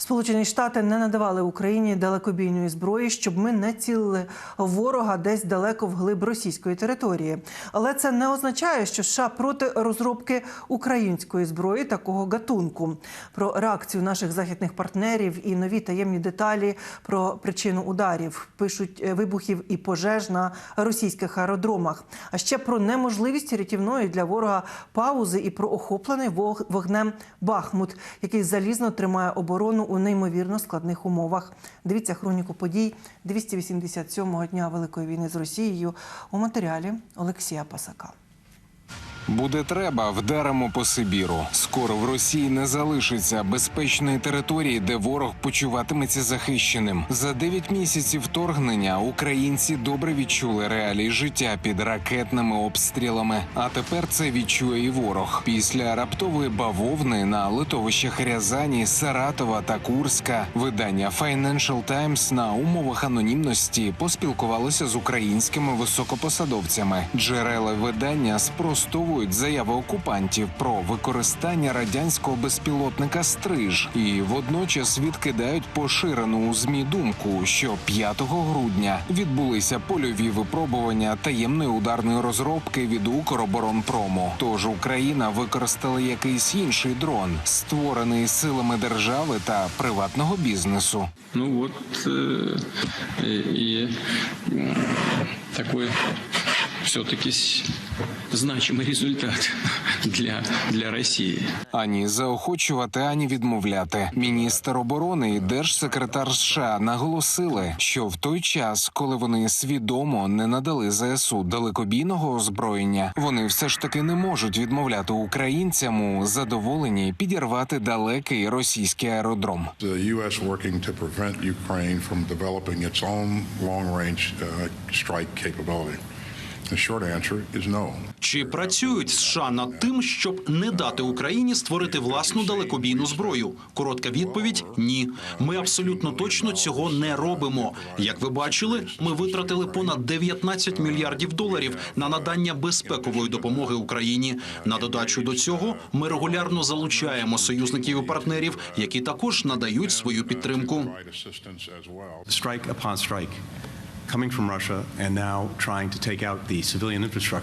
Сполучені Штати не надавали Україні далекобійної зброї, щоб ми не цілили ворога десь далеко вглиб російської території. Але це не означає, що США проти розробки української зброї такого гатунку. Про реакцію наших західних партнерів і нові таємні деталі про причину ударів, пишуть, вибухів і пожеж на російських аеродромах. А ще про неможливість рятівної для ворога паузи і про охоплений вогнем Бахмут, який залізно тримає оборону у неймовірно складних умовах. Дивіться хроніку подій 287-го дня Великої війни з Росією у матеріалі Олексія Пасака. Буде треба, вдаримо по Сибіру. Скоро в Росії не залишиться безпечної території, де ворог почуватиметься захищеним. За 9 місяців вторгнення українці добре відчули реалії життя під ракетними обстрілами. А тепер це відчує і ворог. Після раптової бавовни на литовищах Рязані, Саратова та Курська видання Financial Times на умовах анонімності поспілкувалося з українськими високопосадовцями. Джерела видання спростовують заяви окупантів про використання радянського безпілотника «Стриж» і водночас відкидають поширену у ЗМІ думку, що 5 грудня відбулися польові випробування таємної ударної розробки від Укроборонпрому. Тож Україна використала якийсь інший дрон, створений силами держави та приватного бізнесу. Ну от і такий все-таки значимий результат для Росії. Ані заохочувати, ані відмовляти. Міністр оборони і держсекретар США наголосили, що в той час, коли вони свідомо не надали ЗСУ далекобійного озброєння, вони все ж таки не можуть відмовляти українцям у задоволенні підірвати далекий російський аеродром. Чи працюють США над тим, щоб не дати Україні створити власну далекобійну зброю? Коротка відповідь – ні. Ми абсолютно точно цього не робимо. Як ви бачили, ми витратили понад 19 мільярдів доларів на надання безпекової допомоги Україні. На додачу до цього ми регулярно залучаємо союзників і партнерів, які також надають свою підтримку.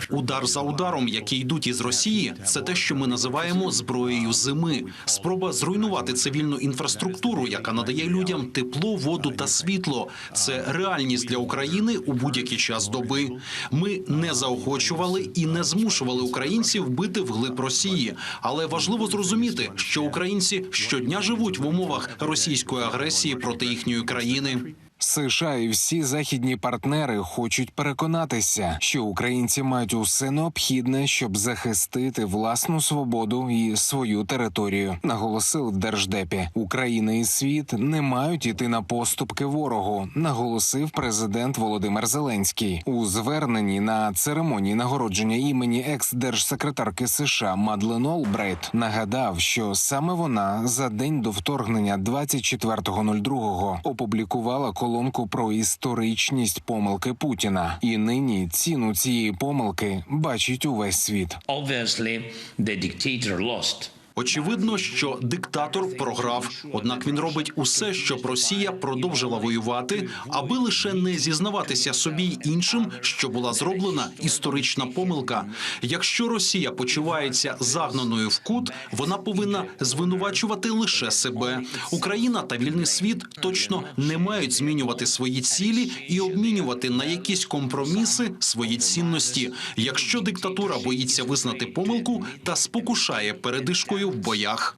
Удар за ударом, які йдуть із Росії, це те, що ми називаємо зброєю зими. Спроба зруйнувати цивільну інфраструктуру, яка надає людям тепло, воду та світло. Це реальність для України у будь-який час доби. Ми не заохочували і не змушували українців бити вглиб Росії. Але важливо зрозуміти, що українці щодня живуть в умовах російської агресії проти їхньої країни. США і всі західні партнери хочуть переконатися, що українці мають усе необхідне, щоб захистити власну свободу і свою територію, наголосив в Держдепі. Україна і світ не мають іти на поступки ворогу, наголосив президент Володимир Зеленський. У зверненні на церемонії нагородження імені екс-держсекретарки США Мадлен Олбрайт нагадав, що саме вона за день до вторгнення 24.02 опублікувала колонку про історичність помилки Путіна. І нині ціну цієї помилки бачить увесь світ. Очевидно, що диктатор програв. Однак він робить усе, щоб Росія продовжила воювати, аби лише не зізнаватися собі й іншим, що була зроблена історична помилка. Якщо Росія почувається загнаною в кут, вона повинна звинувачувати лише себе. Україна та вільний світ точно не мають змінювати свої цілі і обмінювати на якісь компроміси свої цінності. Якщо диктатура боїться визнати помилку та спокушає передишкою в боях.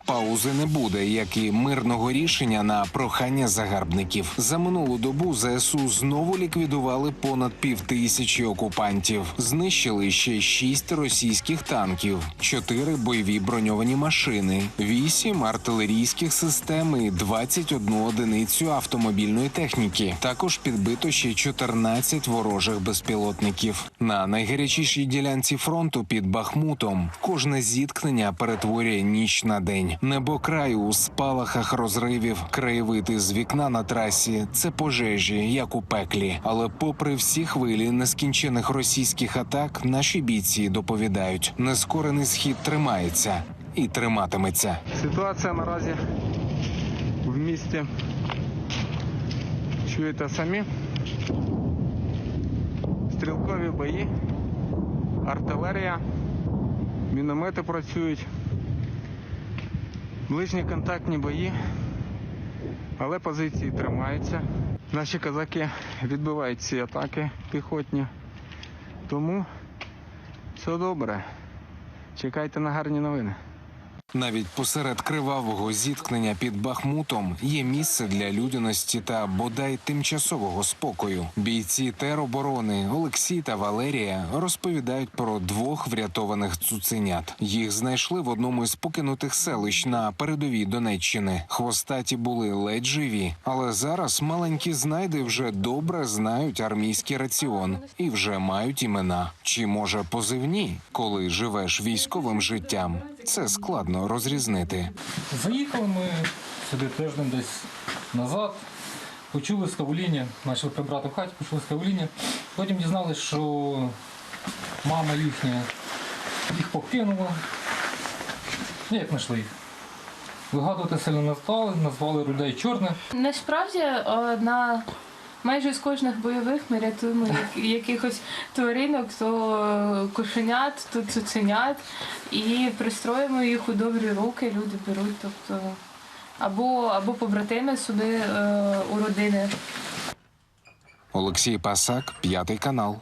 Паузи не буде, як і мирного рішення на прохання загарбників. За минулу добу ЗСУ знову ліквідували понад 5000 окупантів. Знищили ще 6 російських танків, 4 бойові броньовані машини, 8 артилерійських систем і 21 одиницю автомобільної техніки. Також підбито ще 14 ворожих безпілотників. На найгарячішій ділянці фронту під Бахмутом кожне зіткнення перетворює ніч на день. Небокрай у спалахах розривів, краєвид із вікна на трасі – це пожежі, як у пеклі. Але попри всі хвилі нескінчених російських атак, наші бійці доповідають – нескорений схід тримається. і триматиметься. Ситуація наразі в місті чуєте самі. Стрілкові бої, артилерія, міномети працюють, ближні контактні бої, але позиції тримаються. Наші козаки відбивають ці атаки піхотні, тому все добре. Чекайте на гарні новини. Навіть посеред кривавого зіткнення під Бахмутом є місце для людяності та бодай тимчасового спокою. Бійці тероборони Олексій та Валерія розповідають про 2 врятованих цуценят. Їх знайшли в одному із покинутих селищ на передовій Донеччини. Хвостаті були ледь живі, але зараз маленькі знайди вже добре знають армійський раціон і вже мають імена. Чи може позивні, коли живеш військовим життям? Це складно розрізнити. Заїхали ми сюди тиждень десь назад, почули скавуління, почали прибрати в хаті, почули скавуління. Потім дізналися, що мама їхня їх покинула. Як знайшли їх? Вигадувати сильно не стали, назвали людей чорне. Насправді на майже з кожних бойових ми рятуємо якихось тваринок, то кошенят, то цуценят, і пристроїмо їх у добрі руки, люди беруть, тобто або побратими собі у родини. Олексій Пасак, 5 канал.